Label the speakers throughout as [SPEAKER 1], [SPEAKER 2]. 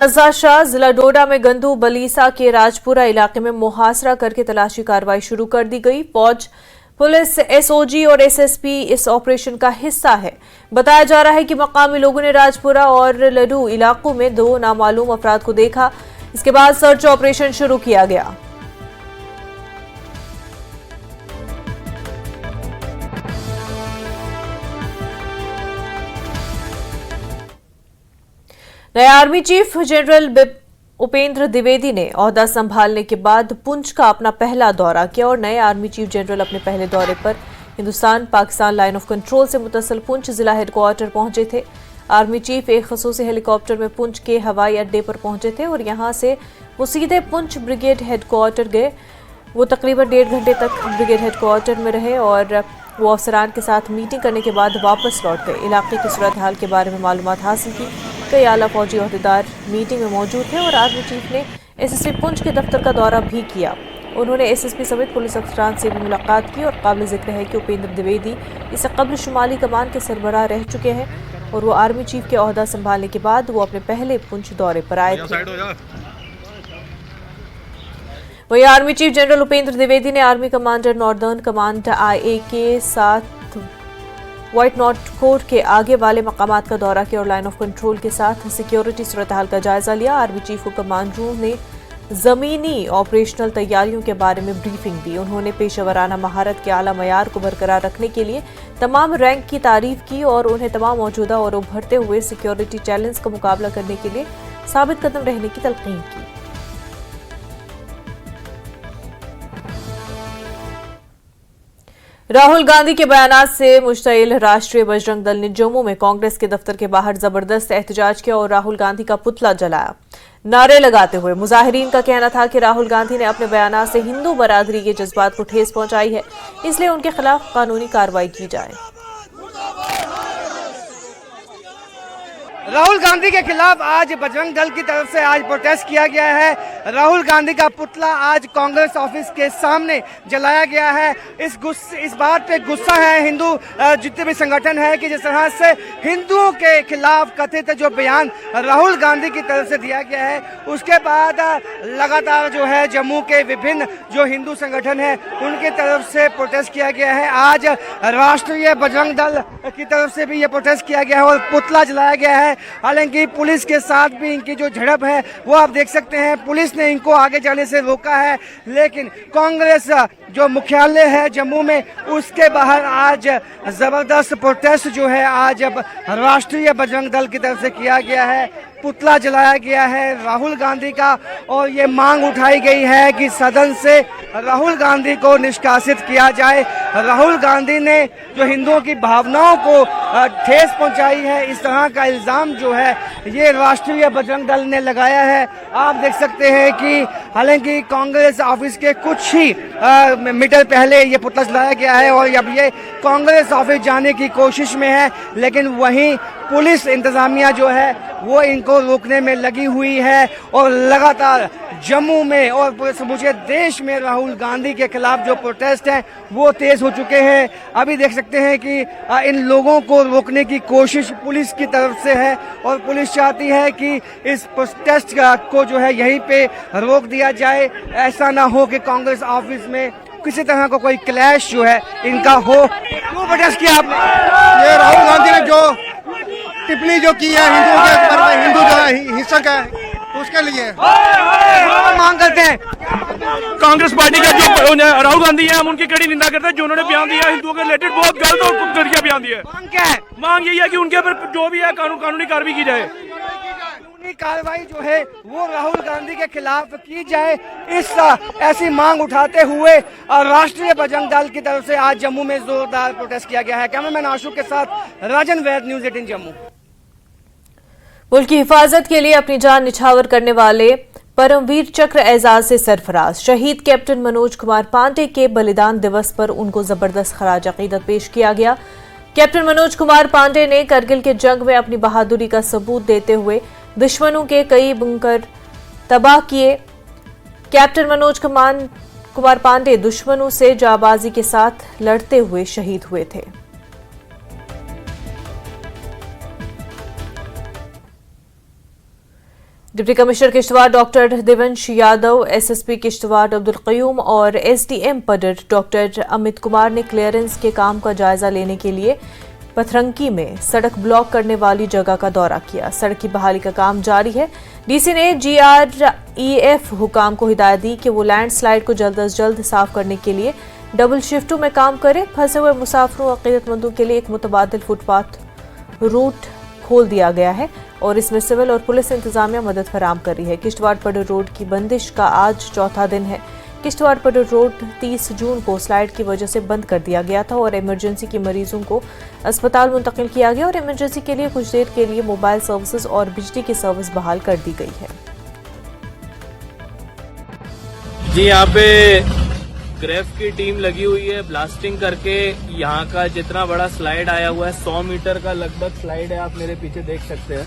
[SPEAKER 1] रज़ा शाह जिला डोडा में गंदू बलीसा के राजपुरा इलाके में मुहासरा करके तलाशी कार्रवाई शुरू कर दी गई। फौज, पुलिस, एसओजी और एसएसपी इस ऑपरेशन का हिस्सा है। बताया जा रहा है कि मकामी लोगों ने राजपुरा और लडू इलाकों में दो नामालूम अफराद को देखा। इसके बाद सर्च ऑपरेशन शुरू किया गया। नए army chief general Upendra Dwivedi ने ओहदा संभालने के बाद पुंछ का अपना पहला दौरा किया और नए आर्मी चीफ जनरल अपने पहले दौरे पर Hindustan Pakistan line of control से मुतसिल पुंछ जिला हेडक्वार्टर पहुंचे थे। आर्मी चीफ एक खसूसी हेलीकॉप्टर में पुंछ के हवाई अड्डे पर पहुंचे थे और यहां से वो सीधे पुंछ ब्रिगेड हेडक्वार्टर गए। वो तकरीबन 1.5 घंटे तक ब्रिगेड हेडक्वार्टर में रहे और वो अफसरान के साथ मीटिंग करने के बाद वापस लौट गए। इलाके की सूरत हाल के बारे में मालूमात हासिल की। कई आला फौजी ओहदेदार मीटिंग में मौजूद थे और आर्मी चीफ ने एसएसपी पुंछ के दफ्तर का दौरा भी किया। उन्होंने एसएसपी समेत पुलिस अफसरान से भी मुलाकात की और काबिल जिक्र है कि उपेंद्र द्विवेदी इससे कबल शुमाली कमान के सरबराह रह चुके हैं और वो आर्मी चीफ के ओहदा संभालने के बाद वो अपने पहले पुंछ दौरे पर आए थे। वहीं army chief general Upendra Dwivedi ने army commander northern command IA के साथ व्हाइट नॉट कोर्ट के आगे वाले मकामात का दौरा किया और लाइन ऑफ कंट्रोल के साथ सिक्योरिटी सूरत हाल का जायजा लिया। आर्मी चीफ को कमांडरों ने जमीनी ऑपरेशनल तैयारियों के बारे में ब्रीफिंग दी। उन्होंने पेशेवराना महारत के आला मयार को बरकरार रखने के लिए तमाम रैंक की तारीफ की और उन्हें तमाम मौजूदा और उभरते हुए सिक्योरिटी चैलेंज का मुकाबला करने के लिए साबित कदम रहने की तलकीन की। राहुल गांधी के बयानात से मुश्तइल राष्ट्रीय बजरंग दल ने जम्मू में कांग्रेस के दफ्तर के बाहर जबरदस्त एहतजाज किया और राहुल गांधी का पुतला जलाया। नारे लगाते हुए मुजाहिरीन का कहना था कि राहुल गांधी ने अपने बयानात से हिंदू बरादरी के जज्बात को ठेस पहुंचाई है, इसलिए उनके खिलाफ कानूनी कार्रवाई की जाए।
[SPEAKER 2] राहुल गांधी के खिलाफ आज बजरंग दल की तरफ से आज प्रोटेस्ट किया गया है। राहुल गांधी का पुतला आज कांग्रेस ऑफिस के सामने जलाया गया है। इस बात पे गुस्सा है हिंदू जितने भी संगठन है कि जिस तरह से हिंदुओं के खिलाफ कथित जो बयान राहुल गांधी की तरफ से दिया गया है, उसके बाद लगातार जो है जम्मू के विभिन्न जो हिंदू संगठन है उनकी तरफ से प्रोटेस्ट किया गया है। आज राष्ट्रीय बजरंग दल की तरफ से भी ये प्रोटेस्ट किया गया है और पुतला जलाया गया है। हालांकि पुलिस के साथ भी इनकी जो झड़प है वो आप देख सकते हैं, पुलिस ने इनको आगे जाने से रोका है, लेकिन कांग्रेस जो मुख्यालय है जम्मू में उसके बाहर आज जबरदस्त प्रोटेस्ट जो है आज राष्ट्रीय बजरंग दल की तरफ से किया गया है। पुतला जलाया गया है राहुल गांधी का और ये मांग उठाई गई है कि सदन से राहुल गांधी को निष्कासित किया जाए। राहुल गांधी ने जो हिंदुओं की भावनाओं को ठेस पहुंचाई है, इस तरह का इल्जाम जो है ये राष्ट्रीय बजरंग दल ने लगाया है। आप देख सकते हैं कि हालांकि कांग्रेस ऑफिस के कुछ ही मीटर पहले ये पुतला जलाया गया है और अब ये कांग्रेस ऑफिस जाने की कोशिश में है, लेकिन वहीं पुलिस इंतजामिया जो है वो इनको रोकने में लगी हुई है और लगातार जम्मू में और समूचे देश में राहुल गांधी के खिलाफ जो प्रोटेस्ट हैं वो तेज हो चुके हैं। अभी देख सकते हैं कि इन लोगों को रोकने की कोशिश पुलिस की तरफ से है और पुलिस चाहती है कि इस प्रोटेस्ट को जो है यहीं पे रोक दिया जाए। ऐसा ना हो कि कांग्रेस ऑफिस में किसी तरह का कोई क्लैश जो है इनका हो। क्यों प्रोटेस्ट किया आपने?
[SPEAKER 3] ये राहुल गांधी ने जो टिप्पणी जो की है हिंदुओं के ऊपर में, हिंदू जो है हिंसक है, उसके लिए
[SPEAKER 2] मांग करते हैं।
[SPEAKER 4] कांग्रेस पार्टी का जो राहुल गांधी है हम उनकी कड़ी निंदा करते हैं। जो उन्होंने बयान दिया हिंदुओं के रिलेटेड बहुत गलत और घटिया बयान दिया है।
[SPEAKER 2] मांग क्या है?
[SPEAKER 4] मांग यही है कि उनके ऊपर जो भी है कानूनी कार्रवाई की जाए।
[SPEAKER 2] कानूनी कार्रवाई जो है वो राहुल गांधी के खिलाफ की जाए, इस ऐसी मांग उठाते हुए राष्ट्रीय बजरंग दल की तरफ से आज जम्मू में जोरदार प्रोटेस्ट किया गया है। कैमरामैन आशुक के साथ राजन वैद, न्यूज़ 18 जम्मू।
[SPEAKER 1] मुल्क की हिफाजत के लिए अपनी जान निछावर करने वाले परमवीर चक्र एजाज से सरफराज शहीद कैप्टन मनोज कुमार पांडे के बलिदान दिवस पर उनको जबरदस्त खराज अकीदत पेश किया गया। कैप्टन मनोज कुमार पांडे ने करगिल के जंग में अपनी बहादुरी का सबूत देते हुए दुश्मनों के कई बुंकर तबाह किए। कैप्टन मनोज कुमार पांडे दुश्मनों से जाबाजी के साथ लड़ते हुए शहीद हुए थे। Deputy commissioner Kishtwar doctor Devansh Yadav, SSP Kishtwar Abdul Qayyum और एसडीएम पडर डॉक्टर अमित कुमार ने क्लियरेंस के काम का जायजा लेने के लिए पथरंकी में सड़क ब्लॉक करने वाली जगह का दौरा किया। सड़क की बहाली का काम जारी है। डीसी ने GREF हुकाम को हिदायत दी कि वो लैंडस्लाइड को जल्द अज जल्द साफ करने के लिए डबल शिफ्टों में काम करे। फंसे हुए मुसाफिरों और अक़ीदतमंदों के लिए एक मुतबादिल फुटपाथ रूट खोल दिया गया है और इसमें सिविल और पुलिस इंतजामिया मदद फराम कर रही है। किश्तवाड़ पडर रोड की बंदिश का आज चौथा दिन है। किश्तवाड़ पडर रोड 30 जून को स्लाइड की वजह से बंद कर दिया गया था और इमरजेंसी के मरीजों को अस्पताल मुंतकिल किया गया और इमरजेंसी के लिए कुछ देर के लिए मोबाइल सर्विसेज और बिजली की सर्विस बहाल कर दी गई है।
[SPEAKER 5] जी, यहाँ पे ग्रेफ की टीम लगी हुई है। ब्लास्टिंग करके यहाँ का जितना बड़ा स्लाइड आया हुआ है, 100 मीटर का लगभग स्लाइड है, आप मेरे पीछे देख सकते हैं।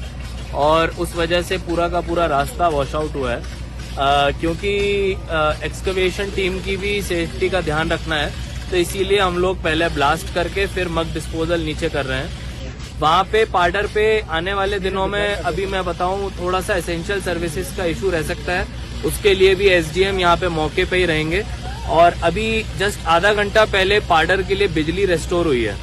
[SPEAKER 5] और उस वजह से पूरा का पूरा रास्ता वॉश आउट हुआ है। क्योंकि एक्सकवेशन टीम की भी सेफ्टी का ध्यान रखना है, तो इसीलिए हम लोग पहले ब्लास्ट करके फिर मग डिस्पोजल नीचे कर रहे हैं। वहाँ पे पाडर पे आने वाले दिनों में अभी मैं बताऊं थोड़ा सा एसेंशियल सर्विसेज का इशू रह सकता है। उसके लिए भी एसडीएम यहाँ पे मौके पे ही रहेंगे। और अभी जस्ट आधा घंटा पहले पाडर के लिए बिजली रेस्टोर हुई है,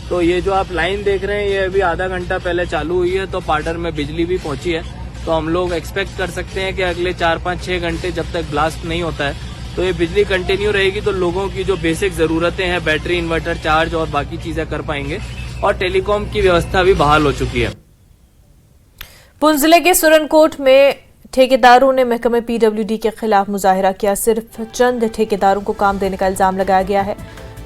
[SPEAKER 5] तो ये जो आप लाइन देख रहे हैं ये अभी आधा घंटा पहले चालू हुई है, तो पाडर में बिजली भी पहुंची है। तो हम लोग एक्सपेक्ट कर सकते हैं कि अगले 4-5-6 घंटे जब तक ब्लास्ट नहीं होता है तो ये बिजली कंटिन्यू रहेगी, तो लोगों की जो बेसिक जरूरतें हैं, बैटरी, इन्वर्टर, चार्ज और बाकी चीजें कर पाएंगे। और टेलीकॉम की व्यवस्था भी बहाल हो चुकी है।
[SPEAKER 1] पुंछ जिले के सुरनकोट में ठेकेदारों ने महकमे PWD के खिलाफ मुजाहिरा किया। सिर्फ चंद ठेकेदारों को काम देने का इल्जाम लगाया गया है।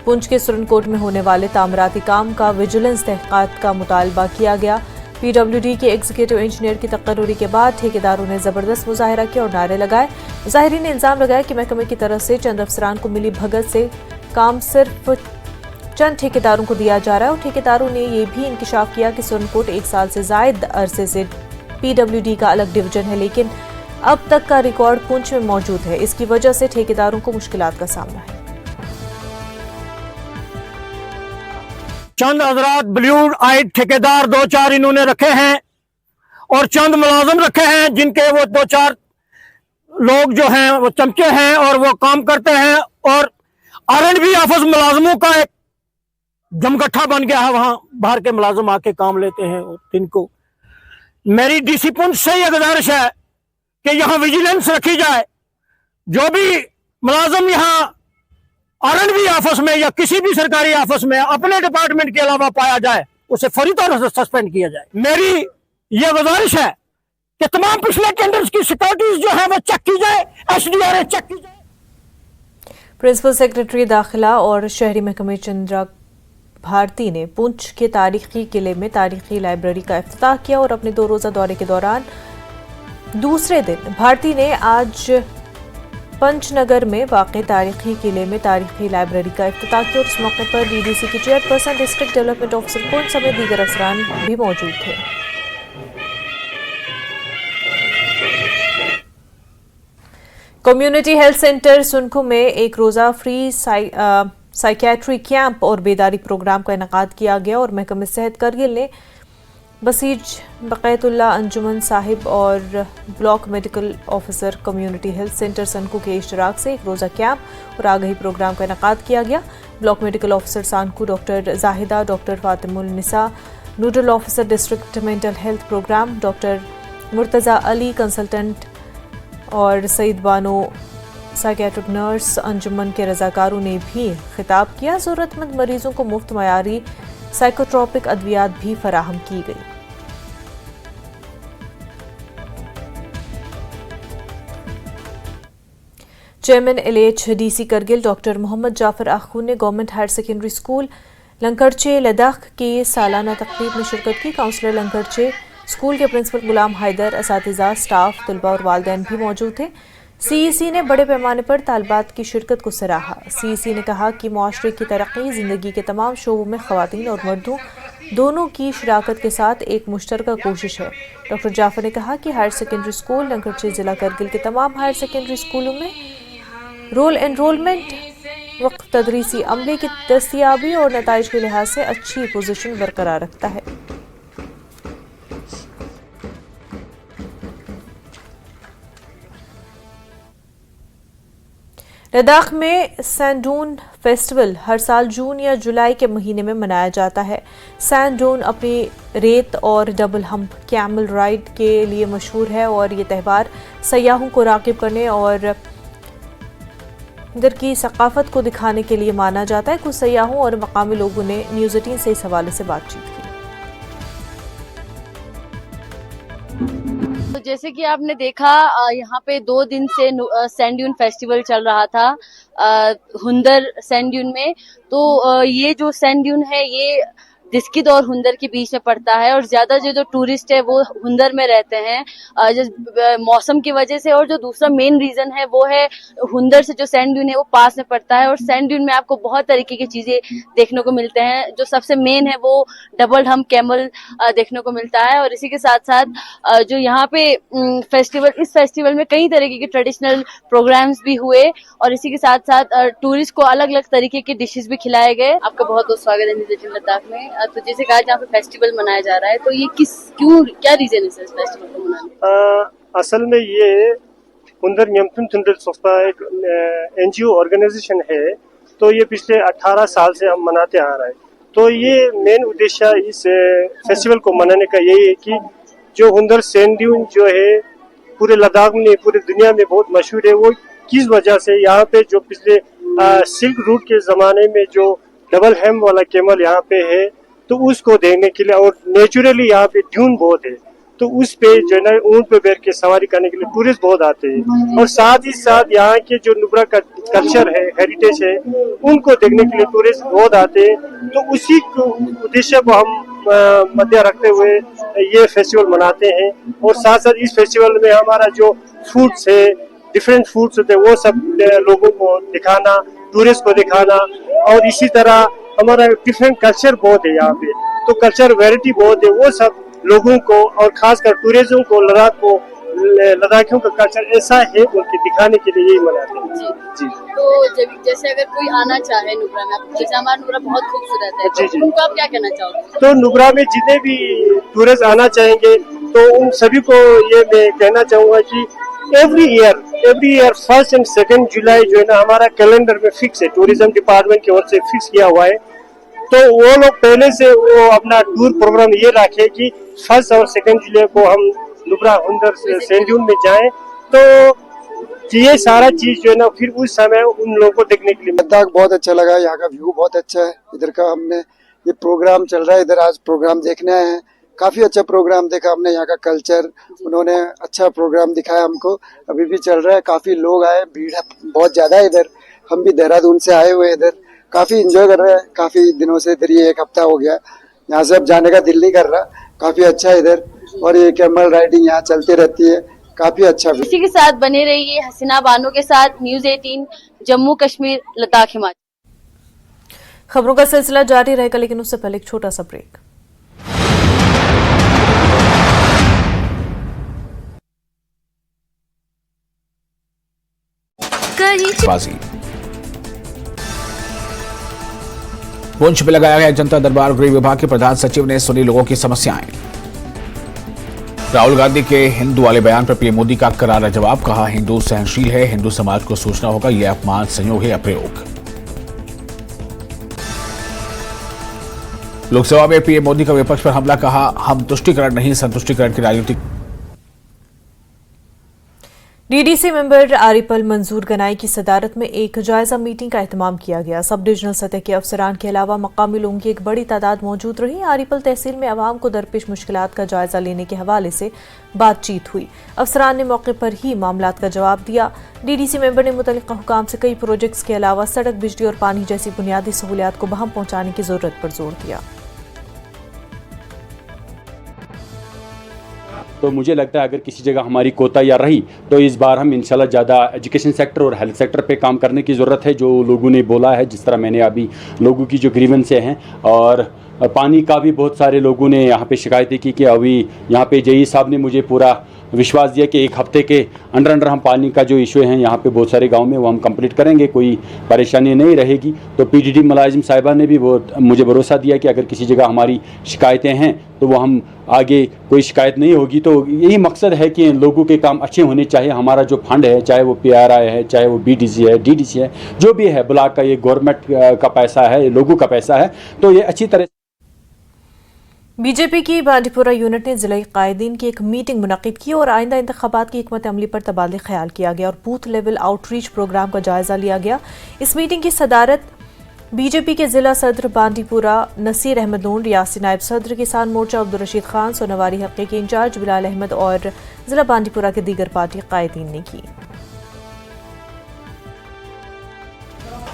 [SPEAKER 1] पुंछ के सुरनकोट में होने वाले तामीराती काम का विजिलेंस तहकीकात का मुतालबा किया गया। PWD के एग्जीक्यूटिव इंजीनियर की तकर्रुरी के बाद ठेकेदारों ने जबरदस्त मुजाहिरा किया और नारे लगाए। मुजाहिरीन ने इल्जाम लगाया कि महकमे की तरफ से चंद अफसरान को मिली भगत से काम सिर्फ चंद ठेकेदारों को दिया जा रहा है। और ठेकेदारों ने यह भी इंकिशाफ किया कि सुरनकोट 1 साल से जायद अरसे से PWD का अलग डिवीजन है, लेकिन अब तक का रिकॉर्ड पुंछ में मौजूद है। इसकी वजह से ठेकेदारों को मुश्किलात का सामना है।
[SPEAKER 6] चंद हजरात ब्लू आइड ठेकेदार 2-4 इन्होंने रखे हैं और चंद मुलाजिम रखे हैं, जिनके वो 2-4 लोग जो हैं वो चमचे हैं और वो काम करते हैं। और R&B ऑफिस मुलाजमों का एक जमगट्ठा बन गया है, वहां बाहर के मुलाजिम आके काम लेते हैं। जिनको मेरी डीसी पुंछ से यह गुजारिश है कि यहाँ विजिलेंस रखी जाए। जो भी मुलाजिम यहाँ R&B ऑफिस में या किसी भी सरकारी ऑफिस में अपने डिपार्टमेंट के अलावा पाया जाए, उसे फौरी तौर से सस्पेंड किया जाए। मेरी यह गुजारिश है कि तमाम पिछले टेंडर्स की सिक्योरिटीज जो है वो चेक की जाए, SDRA चेक की जाए।
[SPEAKER 1] प्रिंसिपल सेक्रेटरी दाखिला और शहरी महकमे चंद्रा भारती ने पुंछ के तारीखी किले में तारीखी लाइब्रेरी का इफ्तिताह किया और अपने 2 रोजा दौरे के दौरान दूसरे दिन भारती ने आज पंचनगर में वाक़े तारीखी किले में तारीखी लाइब्रेरी का इफ्तिताह किया और इस मौके पर DDC की chairperson district development officer Poonch समेत दीगर अफसरान भी मौजूद थे। कम्युनिटी हेल्थ सेंटर सुनखू में एक रोजा फ्री साइकियाट्री कैंप और बेदारी प्रोग्राम का इनेकाद किया गया और महकमे सेहत करगिल ने बसीज बक़ैतुल्ला अंजुमन साहिब और block medical officer community health centre Sanku के इश्तराक से एक रोज़ा कैंप और आगाही प्रोग्राम का इनेकाद किया गया। Block medical officer Sanku doctor Zahida, doctor Fatimul Nisa, nodal officer district mental health programme doctor Murtaza Ali, consultant और सईद बानो साइकियाट्रिक नर्स अंजुमन के रजाकारों ने भी खिताब किया। ज़रूरतमंद मरीजों को मुफ्त मयारी साइकोट्रोपिक अद्वियात भी फराहम की गई। Chairman LHDC Kargil doctor Mohammad Jafar Akhoon ने government higher secondary school Lankarchey Ladakh की सालाना तकरीब में शिरकत की। काउंसलर लंकड़चे, स्कूल के प्रिंसिपल गुलाम हैदर, असातिज़ा, स्टाफ, तलबा और वालिदैन भी मौजूद थे। CEC ने बड़े पैमाने पर तालबात की शिरकत को सराहा। CEC ने कहा कि मुआशरे की तरक्की ज़िंदगी के तमाम शोबों में ख़वातीन और मर्दों दोनों की शराकत के साथ एक मुश्तरका कोशिश है। डॉक्टर जाफर ने कहा कि हायर सेकेंडरी स्कूल लंकड़चे ज़िला करगिल के तमाम हायर सेकेंडरी स्कूलों में रोल एनरोलमेंट, वक्त तदरीसी अमले की दस्तियाबी और नताइज के लिहाज से अच्छी पोजीशन बरकरार रखता है। लद्दाख में सैंड-ड्यून फेस्टिवल हर साल जून या जुलाई के महीने में मनाया जाता है। सैंड-ड्यून अपनी रेत और डबल हम्प कैमल राइड के लिए मशहूर है और ये त्यौहार सयाहों को राग़िब करने और इधर की सकाफत को दिखाने के लिए माना जाता है। कुछ सयाहों और मकामी लोगों ने न्यूज़ 18 से इस हवाले से बातचीत की।
[SPEAKER 7] तो जैसे कि आपने देखा, यहाँ पे 2 दिन से सैंड ड्यून फेस्टिवल चल रहा था हुंदर सैंड ड्यून में। तो ये जो सैंड ड्यून है ये दिस्कित और हुंदर के बीच में पड़ता है और ज्यादा जो टूरिस्ट है वो हुंदर में रहते हैं मौसम की वजह से। और जो दूसरा मेन रीजन है वो है हुंदर से जो सैंड ड्यून है वो पास में पड़ता है और सैंड ड्यून में आपको बहुत तरीके की चीजें देखने को मिलते हैं। जो सबसे मेन है वो डबल हम्प कैमल देखने को मिलता है। और इसी के साथ साथ जो यहाँ पे इस फेस्टिवल में कई तरीके के ट्रेडिशनल प्रोग्राम्स भी हुए और इसी के साथ साथ टूरिस्ट को अलग अलग तरीके के डिशेस भी खिलाए गए। आपका बहुत बहुत स्वागत है न्यूज़ 18 लद्दाख में। तो जैसे कहा यहाँ पे फेस्टिवल मनाया जा रहा है, तो ये क्या रीजन है इस फेस्टिवल को मनाने?
[SPEAKER 8] असल में ये हुंदर न्यमथुन तुंडल संस्था एक NGO ऑर्गेनाइजेशन है। तो ये पिछले 18 साल से हम मनाते आ रहे हैं। तो ये मेन उद्देश्य इस फेस्टिवल को मनाने का यही है कि जो हुंदर सैंड ड्यून जो है पूरे लद्दाख में पूरी दुनिया में बहुत मशहूर है, वो किस वजह से यहाँ पे जो पिछले सिल्क रूट के जमाने में जो डबल हेम वाला कैमल यहाँ पे है तो उसको देखने के लिए, और नेचुरली यहाँ पे ड्यून बहुत है तो उस पे जो है ना ऊंट पे बैठ के सवारी करने के लिए टूरिस्ट बहुत आते हैं। और साथ ही साथ यहाँ के जो नुब्रा का कल्चर है, हेरिटेज है, उनको देखने के लिए टूरिस्ट बहुत आते हैं। तो उसी उद्देश्य को हम मध्य रखते हुए ये फेस्टिवल मनाते हैं। और साथ साथ इस फेस्टिवल में हमारा जो फूड्स है, डिफरेंट फूड्स होते हैं, वो सब लोगों को दिखाना, टूरिस्ट को दिखाना। और इसी तरह हमारा डिफरेंट कल्चर बहुत है यहाँ पे, तो कल्चर वैरायटी बहुत है, वो सब लोगों को और खासकर टूरिज्म को लद्दाखियों का कल्चर ऐसा है उनके दिखाने के लिए यही मनाते हैं। जी।
[SPEAKER 7] तो जैसे अगर कोई आना चाहे नुब्रा में, जैसे हमारा नुब्रा बहुत खूबसूरत है, तो उनको आप क्या कहना चाहोगे?
[SPEAKER 8] तो नुब्रा में जितने भी टूरिस्ट आना चाहेंगे तो उन सभी को ये मैं कहना चाहूँगा कि एवरी ईयर 1 और 2 जुलाई जो है ना हमारा कैलेंडर में फिक्स है, टूरिज्म डिपार्टमेंट की ओर से फिक्स किया हुआ है। तो वो लोग पहले से वो अपना टूर प्रोग्राम ये रखे कि 1 और 2 जुलाई को हम नुब्रा हुंदर सैंड ड्यून में जाएं। तो ये सारा चीज जो है ना फिर उस समय उन लोगों को देखने के लिए
[SPEAKER 9] लद्दाख बहुत अच्छा लगा। यहाँ का व्यू बहुत अच्छा है। इधर का हमने ये प्रोग्राम चल रहा है, इधर आज प्रोग्राम देखने आए हैं। काफी अच्छा प्रोग्राम देखा हमने, यहाँ का कल्चर उन्होंने अच्छा प्रोग्राम दिखाया हमको। अभी भी चल रहा है, काफी लोग आए, भीड़ बहुत ज्यादा है इधर। हम भी देहरादून से आए हुए इधर, काफी एंजॉय कर रहे हैं। काफी दिनों से इधर, ये 1 हफ्ता हो गया यहाँ से अब जाने का दिल नहीं कर रहा। काफी अच्छा है इधर, और ये कैमल राइडिंग यहाँ चलती रहती है, काफी अच्छा।
[SPEAKER 7] इसी के साथ बने रहिए हसीना बानो के साथ, न्यूज़ 18 जम्मू कश्मीर लद्दाख हिमाचल।
[SPEAKER 1] खबरों का सिलसिला जारी रहेगा, लेकिन उससे पहले एक छोटा सा ब्रेक।
[SPEAKER 10] पुंछ में लगाया गया जनता दरबार, गृह विभाग के प्रधान सचिव ने सुनी लोगों की समस्याएं। राहुल गांधी के हिंदू वाले बयान पर पीएम मोदी का करारा जवाब, कहा हिंदू सहनशील है, हिंदू समाज को सोचना होगा, यह अपमान संयोग है अप्रयोग। लोकसभा में पीएम मोदी का विपक्ष पर हमला, कहा हम तुष्टिकरण नहीं संतुष्टिकरण की राजनीति।
[SPEAKER 1] डीडीसी मेंबर आरिपल मंजूर गनाई की सदारत में एक जायजा मीटिंग का एहतमाम किया गया। सब डिविजनल सतह के अफसरान के अलावा मकामी लोगों की एक बड़ी तादाद मौजूद रही। आरिपल तहसील में आवाम को दरपेश मुश्किलात का जायजा लेने के हवाले से बातचीत हुई। अफसरान ने मौके पर ही मामलात का जवाब दिया। डीडीसी मेंबर ने मुतल्लिका हुकाम से कई प्रोजेक्ट्स के अलावा सड़क, बिजली और पानी जैसी बुनियादी सहूलियात को बहम पहुंचाने की जरूरत पर जोर दिया।
[SPEAKER 11] तो मुझे लगता है अगर किसी जगह हमारी कोताही रही तो इस बार हम इंशाल्लाह ज़्यादा एजुकेशन सेक्टर और हेल्थ सेक्टर पे काम करने की ज़रूरत है। जो लोगों ने बोला है, जिस तरह मैंने अभी लोगों की जो ग्रीवेंसें हैं, और पानी का भी बहुत सारे लोगों ने यहाँ पे शिकायतें की कि अभी यहाँ पे जेई साहब ने मुझे पूरा विश्वास दिया कि 1 हफ्ते के अंडर हम पानी का जो इशू है यहाँ पे बहुत सारे गांव में वो हम कंप्लीट करेंगे, कोई परेशानी नहीं रहेगी। तो पीडीडी मुलाजिम साहिबा ने भी मुझे भरोसा दिया कि अगर किसी जगह हमारी शिकायतें हैं तो वो हम आगे कोई शिकायत नहीं होगी। तो यही मकसद है कि लोगों के काम अच्छे होने चाहिए। हमारा जो फंड है, चाहे वो PRI है, चाहे वो BDC है, DDC है, जो भी है ब्लॉक का, ये गवर्नमेंट का पैसा है, लोगों का पैसा है, तो ये अच्छी तरह।
[SPEAKER 1] बीजेपी की बांडीपुरा यूनिट ने जिला कायदीन की एक मीटिंग मुनक्किद की और आइंदा इंतखाबात की हिकमत अमली पर तबादले ख्याल किया गया और बूथ लेवल आउटरीच प्रोग्राम का जायजा लिया गया। इस मीटिंग की सदारत बीजेपी के जिला सदर बांडीपुरा नसीर अहमद नून, रियासी नायब सदर किसान मोर्चा अब्दुल रशीद खान, सोनावारी हल्के के इंचार्ज बिलाल अहमद और जिला बांडीपुरा के दीगर पार्टी कायदीन ने की।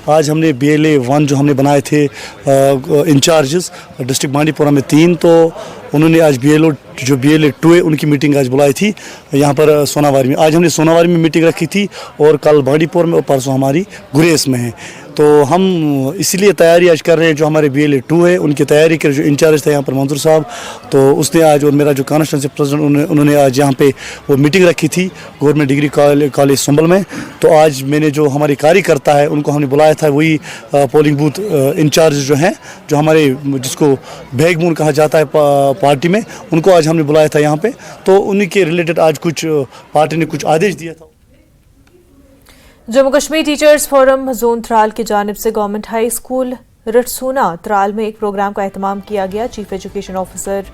[SPEAKER 12] आज हमने BLA 1 जो हमने बनाए थे इंचार्जेस डिस्ट्रिक्ट बांडीपुरा में 3, तो उन्होंने आज BLA 2 है उनकी मीटिंग आज बुलाई थी यहाँ पर सोनावारी में। आज हमने सोनावारी में मीटिंग रखी थी और कल बांडीपुर में और परसों हमारी गुरेज में है। तो हम इसीलिए तैयारी आज कर रहे हैं, जो हमारे BLA 2 है उनकी तैयारी के जो इंचार्ज थे यहाँ पर मंजूर साहब, तो उसने आज, और मेरा जो कॉन्स्टिट्यूंसी प्रेसिडेंट उन्होंने आज यहाँ पे वो मीटिंग रखी थी गवर्नमेंट डिग्री कॉलेज संभल में। तो आज मैंने जो हमारे कार्यकर्ता है उनको हमने बुलाया था, वही पोलिंग बूथ इंचार्ज जो हैं, जो हमारे जिसको बैगमून कहा जाता है पार्टी में, उनको आज हमने बुलाया था यहाँ पे। तो उन्हीं के रिलेटेड आज कुछ पार्टी ने कुछ आदेश दिया था।
[SPEAKER 1] Jammu Kashmir teachers forum zone Tral की जानिब से गवर्नमेंट हाई स्कूल रटसूना त्राल में एक प्रोग्राम का एहतमाम किया गया। Chief education officer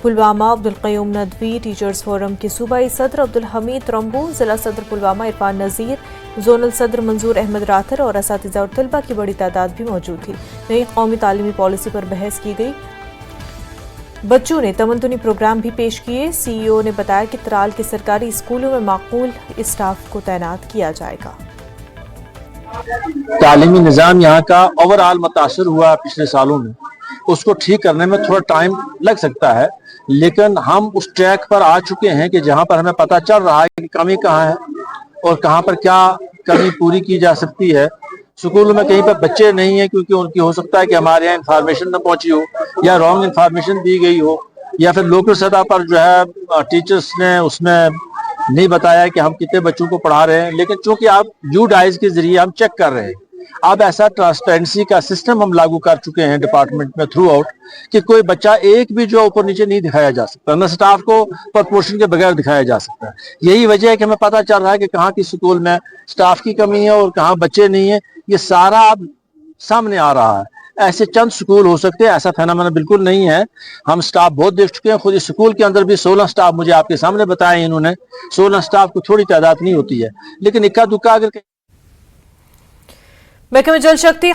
[SPEAKER 1] Pulwama Abdul Qayyum Nadvi, teachers forum के सूबाई सदर अब्दुल हमीद त्रम्बू, जिला सदर पुलवामा इरफान नज़ीर, जोनल सदर मंजूर अहमद राथर और असातिज़ा और तलबा की बड़ी तादाद भी मौजूद थी। नई कौमी तालीमी पॉलिसी पर बहस की गई। बच्चों ने तमंतुनी प्रोग्राम भी पेश किए। CEO ने बताया कि त्राल के सरकारी स्कूलों में माकूल स्टाफ को तैनात किया जाएगा।
[SPEAKER 13] तालीमी निज़ाम यहाँ का ओवरऑल मुतासर हुआ पिछले सालों में, उसको ठीक करने में थोड़ा टाइम लग सकता है, लेकिन हम उस ट्रैक पर आ चुके हैं कि जहाँ पर हमें पता चल रहा है कि कमी कहाँ है और कहाँ पर क्या कमी पूरी की जा सकती है। स्कूलों में कहीं पर बच्चे नहीं है क्योंकि उनकी हो सकता है कि हमारे यहाँ इंफॉर्मेशन न पहुंची हो या रॉन्ग इंफॉर्मेशन दी गई हो, या फिर लोकल सतह पर जो है टीचर्स ने उसमें नहीं बताया कि हम कितने बच्चों को पढ़ा रहे हैं। लेकिन चूंकि आप UDIs के जरिए हम चेक कर रहे हैं, अब ऐसा ट्रांसपेरेंसी का सिस्टम हम लागू कर चुके हैं डिपार्टमेंट में थ्रू आउट कि कोई बच्चा एक भी जो ऊपर नीचे नहीं दिखाया जा सकता, न स्टाफ को प्रपोर्शन के बगैर दिखाया जा सकता है। यही वजह है कि हमें पता चल रहा है कि कहाँ की स्कूल में स्टाफ की कमी है और कहाँ बच्चे नहीं है। ये सारा अब सामने आ रहा है। ऐसे चंद स्कूल हो सकते हैं, ऐसा फेनोमेना बिल्कुल नहीं है। हम स्टाफ बहुत देख चुके हैं, खुद इस स्कूल के अंदर भी 16 स्टाफ मुझे आपके सामने बताए इन्होंने। 16 स्टाफ को थोड़ी तादाद नहीं होती है, लेकिन इक्का दुक्का अगर
[SPEAKER 1] महकमे जल शक्ति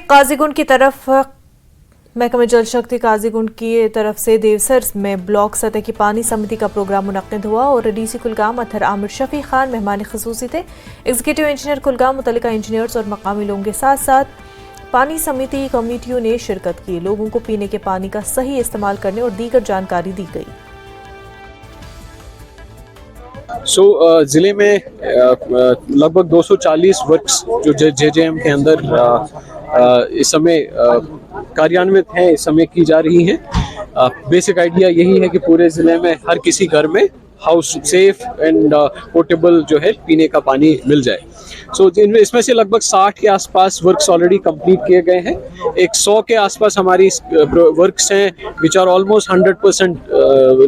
[SPEAKER 1] काजीगुंड की तरफ से देवसर में ब्लॉक सतह की पानी समिति का प्रोग्राम मुनक्किद हुआ और DC कुलगाम अथर आमिर शफी खान मेहमान खसूसी थे। एग्जीक्यूटिव इंजीनियर कुलगाम, मुतल्लिका इंजीनियर्स और मकामी लोगों के साथ साथ पानी समिति कमेटियों ने शिरकत की। लोगों को पीने के पानी का सही इस्तेमाल करने और दीगर जानकारी दी गई।
[SPEAKER 14] जिले में लगभग 240 वर्क्स जो JJM के अंदर इस समय कार्यान्वित हैं, इस समय की जा रही हैं। बेसिक आइडिया यही है कि पूरे जिले में हर किसी घर में हाउस सेफ एंड पोर्टेबल जो है पीने का पानी मिल जाए। इसमें से लगभग 60 के आसपास वर्क्स ऑलरेडी कंप्लीट किए गए हैं। 100 के आसपास हमारी वर्क्स हैं which are almost 100%,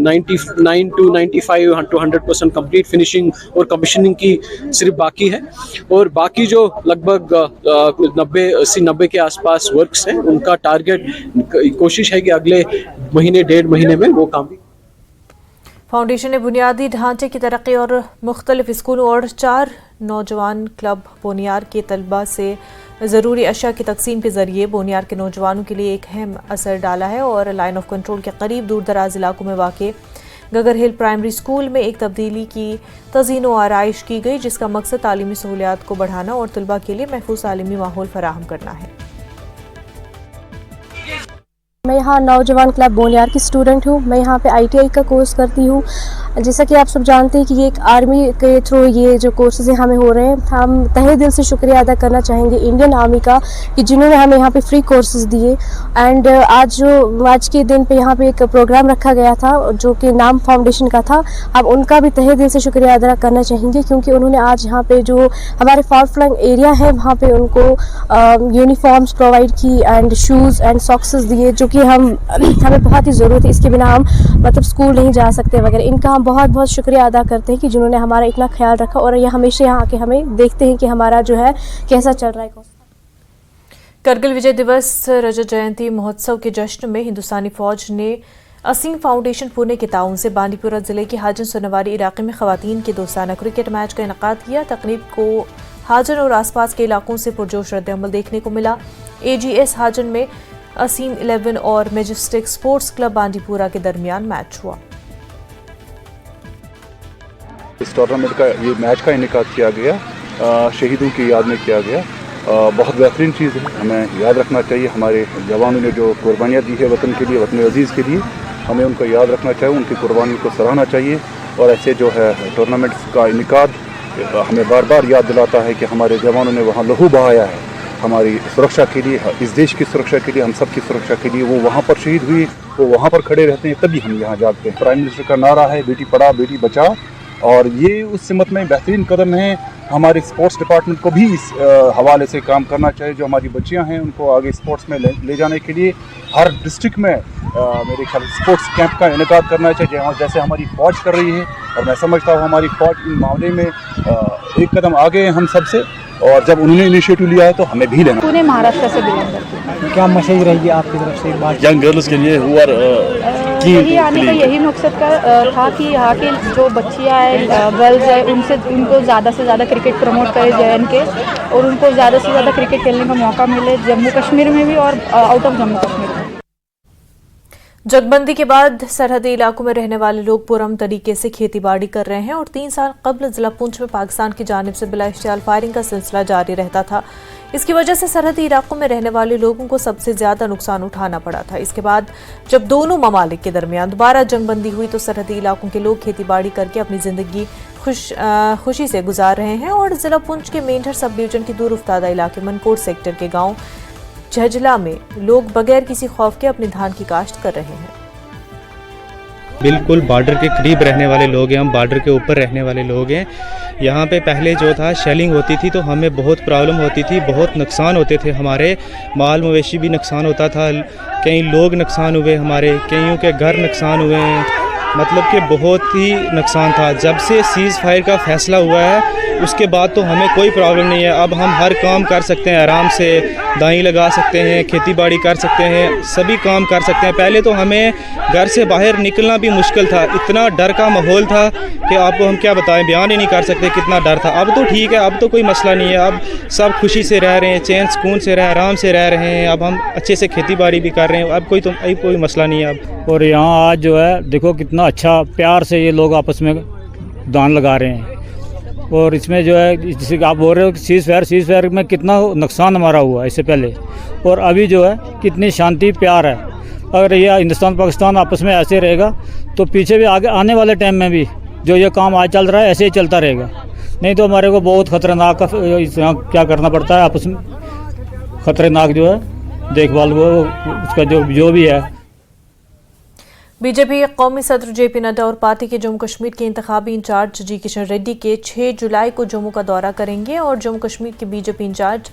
[SPEAKER 14] 99 to 95 to 100% complete. Finishing और कमीशनिंग की सिर्फ बाकी है, और बाकी जो लगभग 80-90 के आसपास वर्क्स हैं उनका टारगेट कोशिश है कि अगले महीने 1.5 महीने में वो काम।
[SPEAKER 1] फाउंडेशन ने बुनियादी ढांचे की तरक्की और मुख्तलिफ स्कूलों और 4 नौजवान क्लब बोनियार के तलबा से ज़रूरी अशिया की तकसीम के ज़रिए बोनियार के नौजवानों के लिए एक अहम असर डाला है और लाइन ऑफ कंट्रोल के करीब दूर दराज इलाकों में वाक़ गगर हिल प्राइमरी स्कूल में एक तब्दीली की तज़ीन व आराइश की गई, जिसका मकसद तालीमी सहूलियात को बढ़ाना और तलबा के लिए महफूज तालीमी माहौल फराहम करना है।
[SPEAKER 15] मैं यहाँ नौजवान क्लब बोनियार की स्टूडेंट हूँ। मैं यहाँ पे ITI का कोर्स करती हूँ। जैसा कि आप सब जानते हैं कि ये एक आर्मी के थ्रू ये जो कोर्सेज हमें हो रहे हैं, हम तहे दिल से शुक्रिया अदा करना चाहेंगे इंडियन आर्मी का कि जिन्होंने हमें यहाँ पे फ्री कोर्सेज दिए। एंड आज के दिन पे यहाँ पे एक प्रोग्राम रखा गया था जो कि नाम फाउंडेशन का था। अब उनका भी तहे दिल से शुक्रिया अदा करना चाहेंगे क्योंकि उन्होंने आज यहाँ पे जो हमारे फार फ्लंग एरिया है वहाँ पे उनको यूनिफॉर्म्स प्रोवाइड की एंड शूज़ एंड सॉक्सेस दिए जो कि हमें बहुत ही ज़रूरत है, इसके बिना हम मतलब स्कूल नहीं जा सकते वगैरह। इनका हम बहुत बहुत शुक्रिया अदा करते हैं कि जिन्होंने हमारा इतना ख्याल रखा और ये हमेशा यहाँ आके हमें देखते हैं कि हमारा जो है कैसा चल रहा है।
[SPEAKER 1] करगिल विजय दिवस रजत जयंती महोत्सव के जश्न में हिंदुस्तानी फौज ने असीम फाउंडेशन पुणे के ताउन से बांदीपुरा जिले के हाजन सोनवारी इलाके में खवातीन के दोस्ताना क्रिकेट मैच का इनेकाद किया। तकरीब को हाजन और आसपास के इलाकों से पुरजोश रद्द-ए-अमल देखने को मिला। AGS हाजन में असीम 11 और मैजेस्टिक स्पोर्ट्स क्लब बांदीपुरा के दरमियान मैच हुआ।
[SPEAKER 16] इस टूर्नामेंट का ये मैच का इनेकाद किया गया, शहीदों की याद में किया गया। बहुत बेहतरीन चीज़ है, हमें याद रखना चाहिए हमारे जवानों ने जो कुर्बानियाँ दी है वतन के लिए, वतन अजीज़ के लिए, हमें उनको याद रखना चाहिए, उनकी कुर्बानी को सराहना चाहिए। और ऐसे जो है टूर्नामेंट्स का इनेकाद हमें बार बार याद दिलाता है कि हमारे जवानों ने वहाँ लहू बहाया है हमारी सुरक्षा के लिए, इस देश की सुरक्षा के लिए, हम सब की सुरक्षा के लिए। वो वहाँ पर शहीद हुई, वो वहाँ पर खड़े रहते हैं, तभी हम यहाँ जागते हैं। प्राइम मिनिस्टर का नारा है बेटी पढ़ाओ बेटी बचाओ, और ये उस सिमत में बेहतरीन कदम है। हमारे स्पोर्ट्स डिपार्टमेंट को भी इस हवाले से काम करना चाहिए। जो हमारी बच्चियां हैं उनको आगे स्पोर्ट्स में ले जाने के लिए हर डिस्ट्रिक्ट में मेरे ख्याल स्पोर्ट्स कैंप का इनेकाद करना चाहिए, जैसे हमारी फ़ौज कर रही है। और मैं समझता हूँ हमारी फ़ौज इन मामले में एक कदम आगे है हम सबसे, और जब उन्होंने इनिशिएटिव लिया है तो हमें भी लेना।
[SPEAKER 17] पुणे महाराष्ट्र से बिलोंग करती हूँ।
[SPEAKER 18] क्या मैसेज रहेगी आपकी तरफ से बात
[SPEAKER 19] यंग गर्ल्स के लिए हुआ
[SPEAKER 17] यही आने का यही मकसद का था कि यहाँ की जो बच्चियाँ हैं, गर्ल्स है, उनको ज़्यादा से ज़्यादा क्रिकेट प्रमोट करे JN के, और उनको ज़्यादा से ज़्यादा क्रिकेट खेलने का मौका मिले जम्मू कश्मीर में भी और आउट ऑफ जम्मू कश्मीर में।
[SPEAKER 1] जगबंदी के बाद सरहदी इलाकों में रहने वाले लोग पुरअमन तरीके से खेतीबाड़ी कर रहे हैं और 3 साल कबल जिला पुंछ में पाकिस्तान की जानिब से बिला इश्तियाल फायरिंग का सिलसिला जारी रहता था। इसकी वजह से सरहदी इलाकों में रहने वाले लोगों को सबसे ज्यादा नुकसान उठाना पड़ा था। इसके बाद जब दोनों ममालिक के दरमियान दोबारा जंगबंदी हुई तो सरहदी इलाकों के लोग खेतीबाड़ी करके अपनी जिंदगी खुशी से गुजार रहे हैं। और जिला पुंछ के मेंढर सब डिवीजन के दूर उफ्तादा इलाके मनकोट सेक्टर के गाँव झजला में लोग बगैर किसी खौफ के अपनी धान की काश्त कर रहे हैं।
[SPEAKER 20] बिल्कुल बॉर्डर के करीब रहने वाले लोग हैं, हम बॉर्डर के ऊपर रहने वाले लोग हैं। यहाँ पे पहले जो था शेलिंग होती थी तो हमें बहुत प्रॉब्लम होती थी, बहुत नुकसान होते थे, हमारे माल मवेशी भी नुकसान होता था, कई लोग नुकसान हुए, हमारे कईयों के घर नुकसान हुए हैं, मतलब कि बहुत ही नुकसान था। जब से सीज़ फायर का फ़ैसला हुआ है उसके बाद तो हमें कोई प्रॉब्लम नहीं है। अब हम हर काम कर सकते हैं, आराम से दाई लगा सकते हैं, खेतीबाड़ी कर सकते हैं, सभी काम कर सकते हैं। पहले तो हमें घर से बाहर निकलना भी मुश्किल था, इतना डर का माहौल था कि आपको हम क्या बताएं, बयान ही नहीं कर सकते कितना डर था। अब तो ठीक है, अब तो कोई मसला नहीं है, अब सब खुशी से रह रहे हैं, चैन सुकून से आराम से रह रहे हैं। अब हम अच्छे से खेतीबाड़ी भी कर रहे हैं, अब कोई मसला नहीं है अब।
[SPEAKER 6] और यहाँ आज जो है देखो कितना अच्छा प्यार से ये लोग आपस में दान लगा रहे हैं। और इसमें जो है जैसे आप बोल रहे हो कि सीज़ फायर में कितना नुकसान हमारा हुआ इससे पहले, और अभी जो है कितनी शांति प्यार है। अगर ये हिंदुस्तान पाकिस्तान आपस में ऐसे रहेगा तो पीछे भी आगे आने वाले टाइम में भी जो ये काम आज चल रहा है ऐसे ही चलता रहेगा। नहीं तो हमारे को बहुत ख़तरनाक क्या करना पड़ता है, आपस में ख़तरनाक जो है देखभाल वो उसका जो भी है।
[SPEAKER 1] बीजेपी कौमी सदर JP नड्डा और पार्टी के जम्मू कश्मीर के इंतखाबी इंचार्ज जी किशन रेड्डी के 6 जुलाई को जम्मू का दौरा करेंगे और जम्मू कश्मीर के बीजेपी इंचार्ज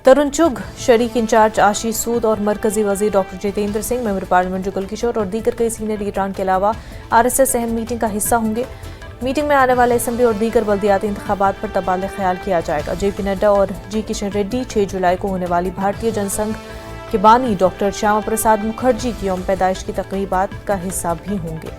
[SPEAKER 1] तरुण चुग, शरीक इंचार्ज आशीष सूद और मरकजी वजीर doctor Jitendra Singh, member parliament Jugal Kishore और दीगर कई सीनियर लीडरान के अलावा RSS अहम मीटिंग का हिस्सा होंगे। मीटिंग में आने वाले असेंबली और दीगर बल्दियाती इंतखाबात पर तबादला ख्याल किया जाएगा। JP नड्डा और जी किशन रेड्डी 6 जुलाई को होने वाली भारतीय जनसंघ के बानी डॉक्टर श्यामा प्रसाद मुखर्जी की यौम पैदाइश की तकरीबात का हिस्सा भी होंगे।